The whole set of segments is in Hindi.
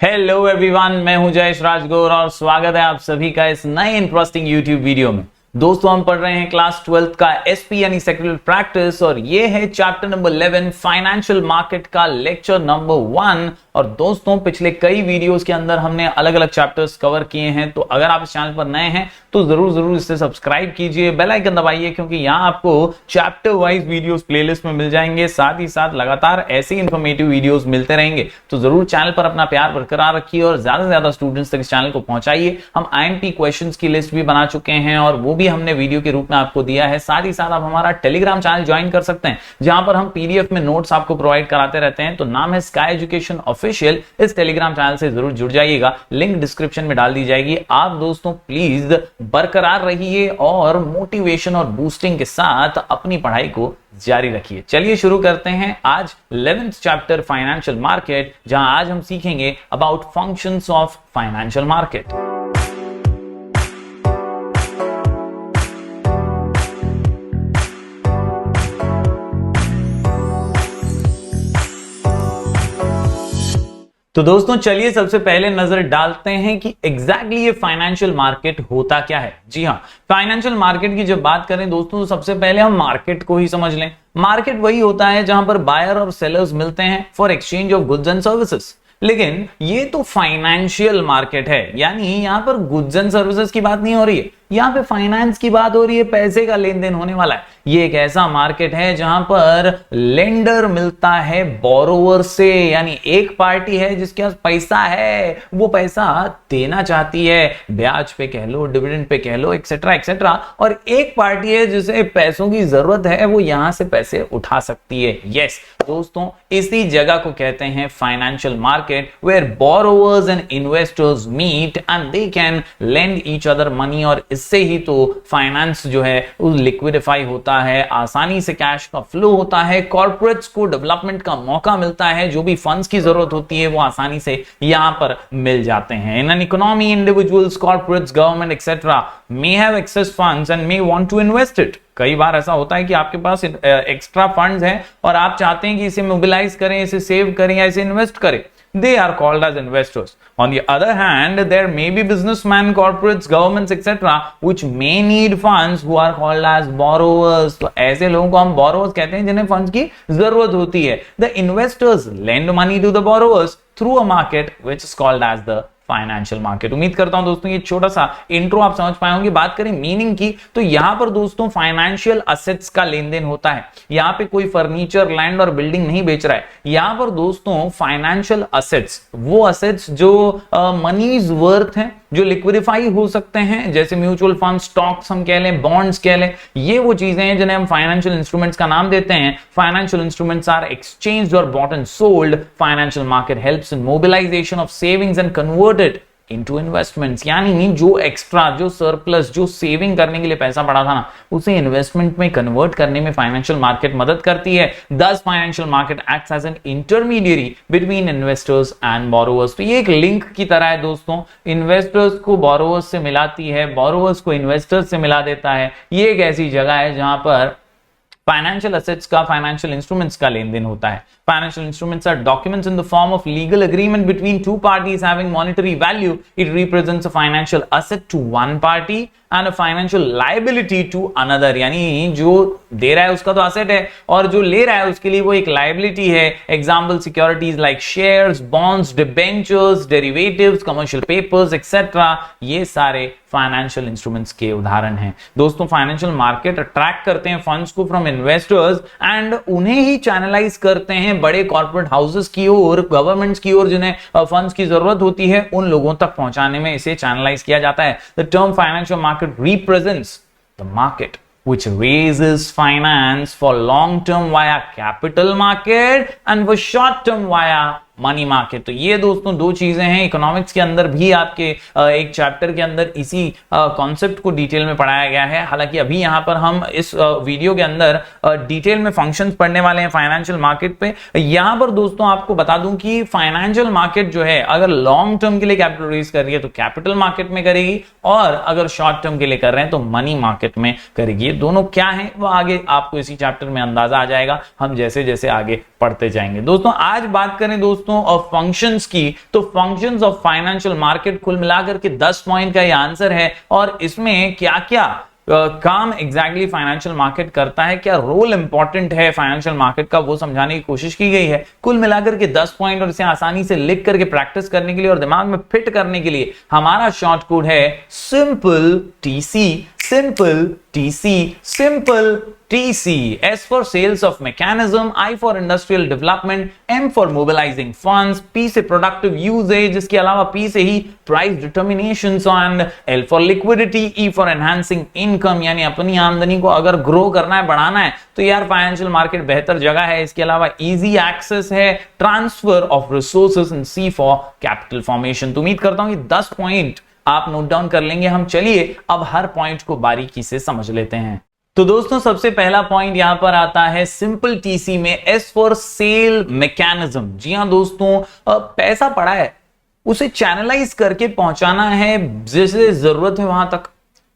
हेलो एवरीवन, मैं हूं जयेश राजगौर और स्वागत है आप सभी का इस नए इंटरेस्टिंग यूट्यूब वीडियो में। दोस्तों, हम पढ़ रहे हैं क्लास 12 का एसपी यानी सेक्रेटरी प्रैक्टिस और ये है चैप्टर नंबर 11 फाइनेंशियल मार्केट का लेक्चर नंबर 1। और दोस्तों, पिछले कई वीडियोस के अंदर हमने अलग अलग चैप्टर्स कवर किए हैं, तो अगर आप इस चैनल पर नए हैं तो जरूर इसे सब्सक्राइब कीजिए, बेल आइकन दबाइए, क्योंकि यहाँ आपको चैप्टर वाइज वीडियोस प्लेलिस्ट में मिल जाएंगे। साथ ही साथ लगातार ऐसे इंफॉर्मेटिव वीडियोस मिलते रहेंगे, तो जरूर चैनल पर अपना प्यार बरकरार रखिए और ज्यादा से ज्यादा स्टूडेंट्स तक इस चैनल को पहुंचाइए। हम आईएमपी क्वेश्चंस की लिस्ट भी बना चुके हैं और वो भी हमने वीडियो के रूप में आपको दिया है। साथ ही साथ आप हमारा टेलीग्राम चैनल ज्वाइन कर सकते हैं, जहां पर हम पीडीएफ में नोट्स आपको प्रोवाइड कराते रहते हैं। तो नाम है स्काई एजुकेशन ऑफिशियल। इस टेलीग्राम चैनल से जरूर जुड़ जाइएगा, लिंक डिस्क्रिप्शन में डाल दी जाएगी। आप दोस्तों प्लीज बरकरार रहिए और मोटिवेशन और बूस्टिंग के साथ अपनी पढ़ाई को जारी रखिए। चलिए शुरू करते हैं आज 11th चैप्टर फाइनेंशियल मार्केट, जहां आज हम सीखेंगे about functions of financial market. तो दोस्तों चलिए सबसे पहले नजर डालते हैं कि एग्जैक्टली ये फाइनेंशियल मार्केट होता क्या है। जी हाँ, फाइनेंशियल मार्केट की जब बात करें दोस्तों, तो सबसे पहले हम मार्केट को ही समझ लें। मार्केट वही होता है जहां पर बायर और सेलर्स मिलते हैं for exchange of goods and services. लेकिन ये तो फाइनेंशियल मार्केट है, यानी यहां पर गुड्स एंड सर्विसेज की बात नहीं हो रही है, यहां पे फाइनेंस की बात हो रही है, पैसे का लेन देन होने वाला है। ये एक ऐसा मार्केट है जहां पर लेंडर मिलता है बोरोवर से, यानी एक पार्टी है जिसके पास पैसा है, वो पैसा देना चाहती है, ब्याज पे कह लो, डिविडेंड पे कह लो, एक्सेट्रा एक्सेट्रा, और एक पार्टी है जिसे पैसों की जरूरत है, वो यहां से पैसे उठा सकती है। यस दोस्तों, इसी जगह को कहते हैं financial market, where borrowers and investors meet and they can lend each other money. और इससे ही तो फाइनेंस जो है वो लिक्विडिफाई होता है, आसानी से कैश का फ्लो होता है, कॉर्पोरेट्स को डेवलपमेंट का मौका मिलता है, जो भी फंड्स की जरूरत होती है वो आसानी से यहां पर मिल जाते हैं। In an economy individuals, corporates, government etcetera may have access funds and may want to invest it. कई बार ऐसा होता है कि आपके पास एक्स्ट्रा फंड्स हैं और आप चाहते हैं कि इसे मोबिलाइज करें, इसे सेव करें या इसे इन्वेस्ट करें। They are called as investors. On the other hand, there may be businessmen, corporates, governments, etc., which may need funds, who are called as borrowers. तो ऐसे लोगों को हम borrowers कहते हैं जिन्हें funds की जरूरत होती है। The investors lend money to the borrowers through a market which is called as the financial market. उम्मीद करता हूं दोस्तों ये छोटा सा इंट्रो आप समझ पाए होंगे। बात करें मीनिंग की, तो यहां पर दोस्तों फाइनेंशियल असेट्स का लेन देन होता है। यहां पे कोई फर्नीचर, लैंड और बिल्डिंग नहीं बेच रहा है। यहां पर दोस्तों फाइनेंशियल असेट्स, वो असेट्स जो मनीज वर्थ है, जो लिक्विडिफाई हो सकते हैं, जैसे म्यूचुअल फंड, स्टॉक्स हम कह लें, बॉन्ड्स कह लें, ये वो चीजें हैं जिन्हें हम फाइनेंशियल इंस्ट्रूमेंट्स का नाम देते हैं। फाइनेंशियल इंस्ट्रूमेंट्स आर एक्सचेंज्ड और bought and sold. Financial market helps in mobilisation of savings and converted into investments, यानी जो एक्स्ट्रा, जो सरप्लस, जो सेविंग करने के लिए पैसा पड़ा था ना, उसे इन्वेस्टमेंट में कन्वर्ट करने में फाइनेंशियल मार्केट मदद करती है। Thus financial market acts as an intermediary between investors and borrowers. तो ये एक लिंक की तरह है दोस्तों, इन्वेस्टर्स को बोरोवर्स से मिलाती है, बोरोवर्स को इन्वेस्टर्स से मिला देता है। ये एक ऐसी जगह है जहां पर फाइनेंशियल असेट्स का, फाइनेंशियल इंस्ट्रूमेंट्स का लेन देन होता है। Financial instruments are documents in the form of legal agreement between two parties having monetary value. It represents a financial asset to one party and a financial liability to another. यानी जो दे रहा है उसका तो asset है और जो ले रहा है उसके लिए वो एक liability है। Example securities like shares, bonds, debentures, derivatives, commercial papers, etc. ये सारे फाइनेंशियल इंस्ट्रूमेंट्स के उदाहरण हैं। दोस्तों फाइनेंशियल मार्केट अट्रैक्ट करते हैं फंड्स को फ्रॉम इन्वेस्टर्स एंड उन्हें ही चैनलाइज करते हैं बड़े कॉर्पोरेट हाउसेस की ओर, गवर्नमेंट्स की ओर, जिन्हें फंड्स की जरूरत होती है, उन लोगों तक पहुंचाने में इसे चैनलाइज किया जाता है। The term financial market represents the market which raises finance for long term via capital market and for short term via money market. तो ये दोस्तों दो चीजें हैं। इकोनॉमिक्स के अंदर भी आपके एक चैप्टर के अंदर इसी कॉन्सेप्ट को डिटेल में पढ़ाया गया है। हालांकि अभी यहां पर हम इस वीडियो के अंदर डिटेल में फंक्शंस पढ़ने वाले हैं फाइनेंशियल मार्केट पे। यहां पर दोस्तों आपको बता दूं कि फाइनेंशियल मार्केट जो है, अगर लॉन्ग टर्म के लिए कैपिटल रेज कर रही है तो कैपिटल मार्केट में करेगी, और अगर शॉर्ट टर्म के लिए कर रहे हैं तो मनी मार्केट में करेगी। ये दोनों क्या है वो आगे आपको इसी चैप्टर में अंदाजा आ जाएगा, हम जैसे जैसे आगे पढ़ते जाएंगे। दोस्तों आज बात करें दोस्तों दोस्तों फंक्शंस की, तो फंक्शंस ऑफ फाइनेंशियल मार्केट कुल मिलाकर के 10 पॉइंट का ये आंसर है। और इसमें क्या क्या काम एग्जैक्टली फाइनेंशियल मार्केट करता है, क्या रोल इंपॉर्टेंट है फाइनेंशियल मार्केट का, वो समझाने की कोशिश की गई है। कुल मिलाकर के 10 पॉइंट, और इसे आसानी से लिख करके प्रैक्टिस करने के लिए और दिमाग में फिट करने के लिए हमारा शॉर्ट कोड है simple TC, simple TC, simple TC. S for sales of mechanism, I for industrial development, M for mobilizing funds, P से productive usage, इसके अलावा P से ही price determinations and L for liquidity, E for enhancing income, यानी अपनी आमदनी को अगर ग्रो करना है, बढ़ाना है, तो यार फाइनेंशियल मार्केट बेहतर जगह है। इसके अलावा easy access है, transfer of resources, and C for capital formation। तो उम्मीद करता हूं कि 10 पॉइंट आप नोट डाउन कर लेंगे। हम चलिए अब हर पॉइंट को बारीकी से समझ लेते हैं। तो दोस्तों सबसे पहला पॉइंट यहां पर आता है सिंपल टीसी में, एस फॉर सेल मैकेनिज्म। जी हां दोस्तों, पैसा पड़ा है, उसे चैनलाइज करके पहुंचाना है जैसे जरूरत है वहां तक,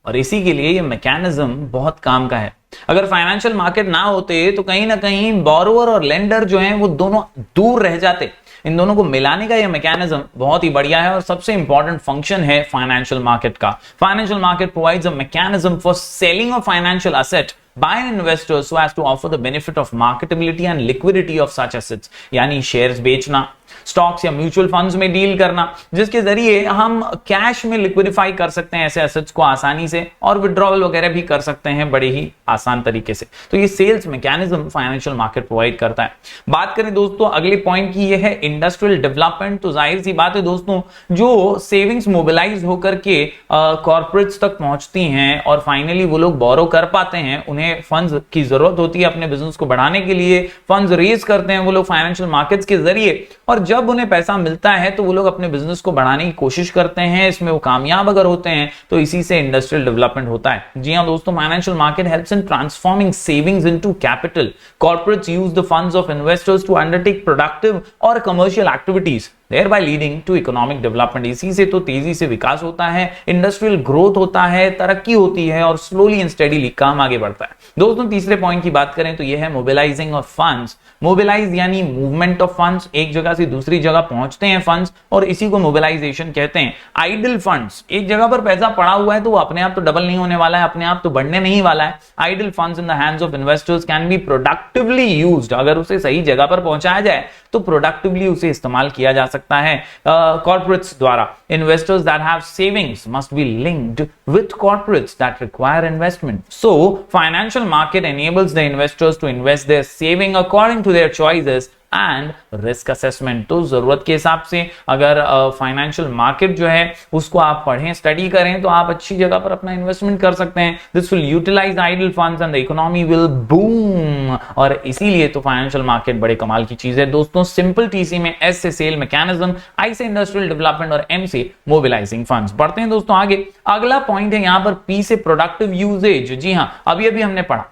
और इसी के लिए ये मैकेनिज्म बहुत काम का है। अगर फाइनेंशियल मार्केट ना होते तो कहीं ना कहीं बोरोवर और लेंडर जो हैं वो दोनों दूर रह जाते। इन दोनों को मिलाने का यह मैकेनिज्म बहुत ही बढ़िया है और सबसे इंपॉर्टेंट फंक्शन है फाइनेंशियल मार्केट का। Financial market provides a mechanism for selling of financial asset by an investor so as to offer the benefit of marketability and liquidity of such assets, यानी शेयर्स बेचना, स्टॉक्स या म्यूचुअल फंड्स में डील करना, जिसके जरिए हम कैश में लिक्विडिफाई कर सकते हैं ऐसे एसेट्स को आसानी से, और विड्रॉवल वगैरह भी कर सकते हैं बड़े ही आसान तरीके से। तो ये sales mechanism financial market provide करता है। बात करें दोस्तों अगले पॉइंट की, ये है इंडस्ट्रियल डेवलपमेंट। तो जाहिर सी बात है दोस्तों, जो सेविंग्स मोबिलाइज होकर के कॉर्पोरेट्स तक पहुंचती हैं और फाइनली वो लोग बोरो कर पाते हैं, उन्हें फंड्स की जरूरत होती है अपने बिजनेस को बढ़ाने के लिए, फंड्स रेज करते हैं वो लोग फाइनेंशियल मार्केट्स के जरिए, और जब उन्हें पैसा मिलता है तो वो लोग अपने बिजनेस को बढ़ाने की कोशिश करते हैं। इसमें वो कामयाब अगर होते हैं तो इसी से इंडस्ट्रियल डेवलपमेंट होता है। जी हां दोस्तों, financial market helps in transforming savings into capital. Corporates use the funds of investors to undertake productive और commercial activities, thereby leading to economic development। इसी से तो तेजी से विकास होता है, इंडस्ट्रियल ग्रोथ होता है, तरक्की होती है और स्लोली एंड स्टेडीली काम आगे बढ़ता है। दोस्तों तीसरे पॉइंट की बात करें तो यह है मोबिलाइजिंग ऑफ फंड्स। मोबिलाइज यानी मूवमेंट ऑफ फंड्स, एक जगह से दूसरी जगह पहुंचते हैं फंड्स, और इसी को मोबिलाइजेशन कहते हैं। आइडल फंड्स, एक जगह पर पैसा पड़ा हुआ है तो वो अपने आप तो डबल नहीं होने वाला है, अपने आप तो बढ़ने नहीं वाला है। Idle funds in the hands of investors can be productively used. अगर उसे सही जगह पर पहुंचाया जाए तो प्रोडक्टिवली उसे इस्तेमाल किया जा सकता है कॉर्पोरेट्स द्वारा। Investors that have savings must be linked with corporates that require investment. So financial market enables the investors to invest their saving according to their choices and risk assessment. तो जरूरत के हिसाब से अगर फाइनेंशियल मार्केट जो है उसको आप पढ़ें, स्टडी करें, तो आप अच्छी जगह पर अपना इन्वेस्टमेंट कर सकते हैं। This will utilise idle funds and the economy will boom. और इसीलिए तो फाइनेंशियल मार्केट बड़े कमाल की चीज है दोस्तों। सिंपल टीसी में एस से सेल मैकेनिज्म, आई से इंडस्ट्रियल डेवलपमेंट और एम से मोबिलाइजिंग फंड्स। बढ़ते हैं दोस्तों आगे। अगला पॉइंट है यहां पर पी से प्रोडक्टिव यूजेज। जी हां, अभी हमने पढ़ा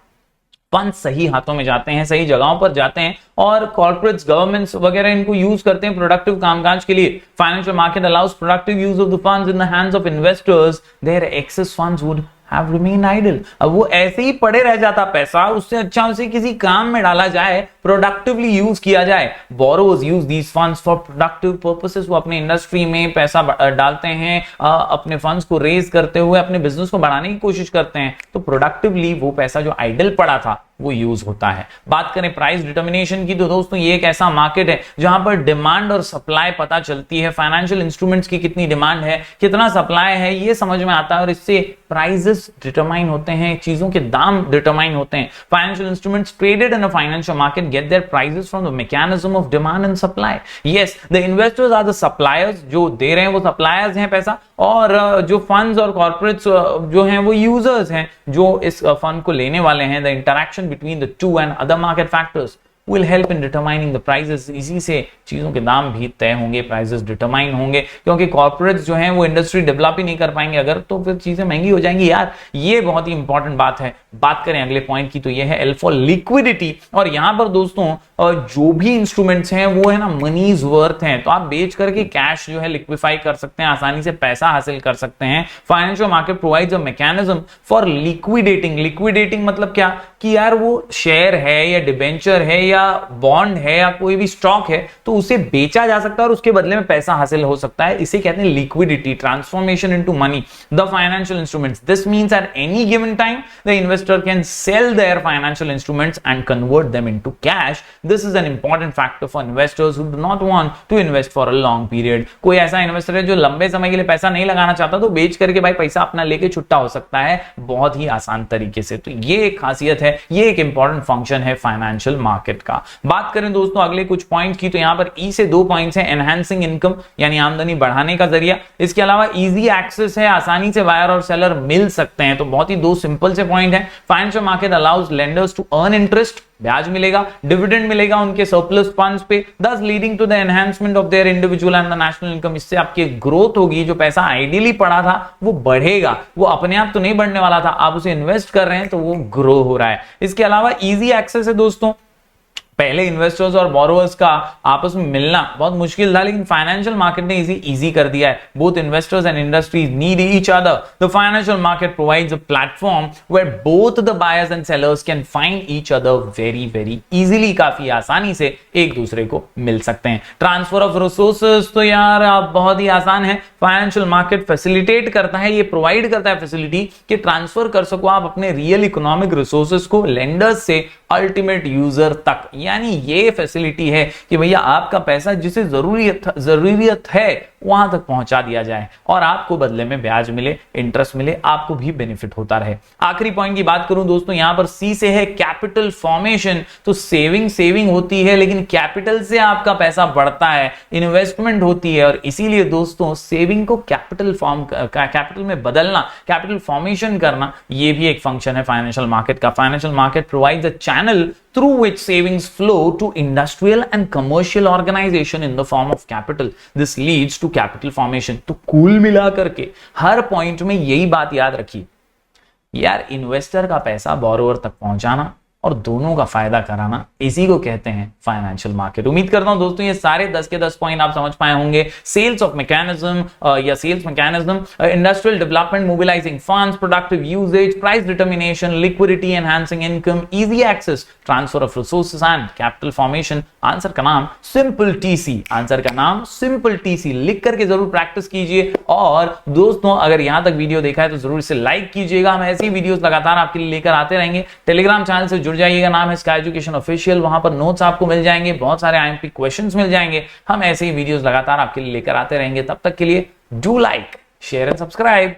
फंड्स सही हाथों में जाते हैं, सही जगहों पर जाते हैं, और कॉर्पोरेट्स, गवर्नमेंट्स वगैरह इनको यूज करते हैं प्रोडक्टिव कामकाज के लिए। Financial market allows productive use of the funds in the hands of investors, their excess funds would have remained idle। अब वो ऐसे ही पड़े रह जाता पैसा, उससे अच्छा उसे किसी काम में डाला जाए, प्रोडक्टिवली यूज किया जाए। Borrowers use these funds for productive purposes. वो अपने इंडस्ट्री में पैसा डालते हैं, अपने फंड्स को रेज करते हुए अपने बिजनेस को बढ़ाने की कोशिश करते हैं, तो प्रोडक्टिवली वो पैसा जो आइडल पड़ा था वो यूज होता है। बात करें प्राइस डिटर्मिनेशन की, तो दोस्तों ये एक ऐसा मार्केट है जहां पर डिमांड और सप्लाई पता चलती है। फाइनेंशियल इंस्ट्रूमेंट्स की कितनी डिमांड है, कितना सप्लाई है, ये समझ में आता है, और इससे प्राइसेस डिटरमाइन होते हैं, चीजों के दाम डिटरमाइन होते हैं। Financial instruments traded in a financial market get their prices from the mechanism of demand and supply. Yes, the investors are the suppliers, जो दे रहे हैं वो सप्लायर्स हैं पैसा, और जो फंड्स और कॉर्पोरेट्स जो हैं वो यूजर्स हैं, जो इस फंड को लेने वाले हैं। The interaction between the two and other market factors will help in determining the prices। इसी से चीजों के दाम भी तय होंगे, प्राइसेस डिटरमाइन होंगे, क्योंकि कॉर्पोरेट्स जो हैं वो इंडस्ट्री डेवलप ही नहीं कर पाएंगे अगर, तो फिर चीजें महंगी हो जाएंगी यार। ये बहुत ही इंपॉर्टेंट बात है। बात करें अगले पॉइंट की, तो ये है एल फॉर लिक्विडिटी। और यहां पर दोस्तों जो भी इंस्ट्रूमेंट्स हैं वो है ना मनीज वर्थ हैं, तो आप बेच करके कैश जो है लिक्विफाई कर सकते हैं, आसानी से पैसा हासिल कर सकते हैं। Financial market provides a mechanism for liquidating. Liquidating मतलब क्या कि यार वो शेयर है या डिबेंचर है या या बॉन्ड है या कोई भी स्टॉक है तो उसे बेचा जा सकता है और उसके बदले में पैसा हासिल हो सकता है। इसे कहते हैं liquidity, transformation into money, the financial instruments. This means at any given time the investor can sell their financial instruments and convert them into cash. This is an important factor for investors who do not want to invest for a long period. कोई ऐसा इन्वेस्टर है जो लंबे समय के लिए पैसा नहीं लगाना चाहता तो बेच करके भाई पैसा अपना लेके छुट्टा हो सकता है बहुत ही आसान तरीके से। तो ये एक खासियत है, ये एक इंपॉर्टेंट फंक्शन है फाइनेंशियल मार्केट का। बात करें दोस्तों अगले कुछ पॉइंट की, तो यहां पर ई से 2 पॉइंट्स हैं, एनहांसिंग इनकम यानी आमदनी बढ़ाने का जरिया, इसके अलावा इजी एक्सेस है, आसानी से बायर और सेलर मिल सकते हैं। तो बहुत ही 2 सिंपल से पॉइंट है। Financial market allows lenders to earn interest, ब्याज मिलेगा, डिविडेंड मिलेगा उनके सरप्लस फंड्स पे, thus leading to the enhancement of their individual and the national income. इससे आपकी ग्रोथ होगी, जो पैसा आइडियली पड़ा था वो बढ़ेगा, वो अपने आप तो नहीं बढ़ने वाला था, आप उसे इन्वेस्ट कर रहे हैं तो वो ग्रो हो रहा है। इसके अलावा इजी एक्सेस है दोस्तों, पहले इन्वेस्टर्स और बोरोवर्स का आपस में मिलना बहुत मुश्किल था, लेकिन फाइनेंशियल मार्केट ने इजी कर दिया है। Both investors and industries need each other. The financial market provides a platform where both the buyers and sellers can find each other very very easily, काफी आसानी से एक दूसरे को मिल सकते हैं। ट्रांसफर ऑफ रिसोर्सेज तो यार आप बहुत ही आसान है, फाइनेंशियल मार्केट फैसिलिटेट करता है, ये प्रोवाइड करता है फैसिलिटी कि ट्रांसफर कर सको आप अपने रियल इकोनॉमिक रिसोर्सेज को लेंडर्स से अल्टीमेट यूजर तक। यानी ये फैसिलिटी है कि भैया आपका पैसा जिसे जरूरियत है वहां तक पहुंचा दिया जाए और आपको बदले में ब्याज मिले, इंटरेस्ट मिले, आपको भी बेनिफिट होता रहे। आखिरी पॉइंट की बात करूं दोस्तों, यहां पर सी से है कैपिटल फॉर्मेशन। तो सेविंग होती है लेकिन कैपिटल से आपका पैसा बढ़ता है, इन्वेस्टमेंट होती है, और इसीलिए दोस्तों सेविंग को कैपिटल में बदलना, कैपिटल फॉर्मेशन करना, ये भी एक फंक्शन है फाइनेंशियल मार्केट का। Financial market provides a channel through which savings flow to industrial and commercial organization in the form of capital. This leads to capital formation. तो कुल मिलाकर के हर पॉइंट में यही बात याद रखिए यार, इन्वेस्टर का पैसा बोरोवर तक पहुंचाना और दोनों का फायदा कराना, इसी को कहते हैं फाइनेंशियल मार्केट। उम्मीद करता हूं दोस्तों ये सारे 10 के 10 पॉइंट आप समझ पाए होंगे। सेल्स ऑफ मैकेनिज्म या sales mechanism, industrial development, mobilising funds, productive uses, price determination, liquidity, enhancing income, easy access, transfer of resources and capital formation. Answer का नाम सिंपल टीसी, आंसर का नाम सिंपल टीसी लिख करके जरूर प्रैक्टिस कीजिए। और दोस्तों अगर यहां तक वीडियो देखा है तो जरूर इसे लाइक कीजिएगा। हम ऐसी वीडियोस लगातार आपके लिए लेकर आते रहेंगे। टेलीग्राम चैनल से जुड़ जाइएगा, नाम है स्काई एजुकेशन ऑफिशियल, वहां पर नोट्स आपको मिल जाएंगे, बहुत सारे आईएमपी क्वेश्चंस मिल जाएंगे। हम ऐसे ही वीडियोस लगातार आपके लिए लेकर आते रहेंगे। तब तक के लिए do like, share and subscribe.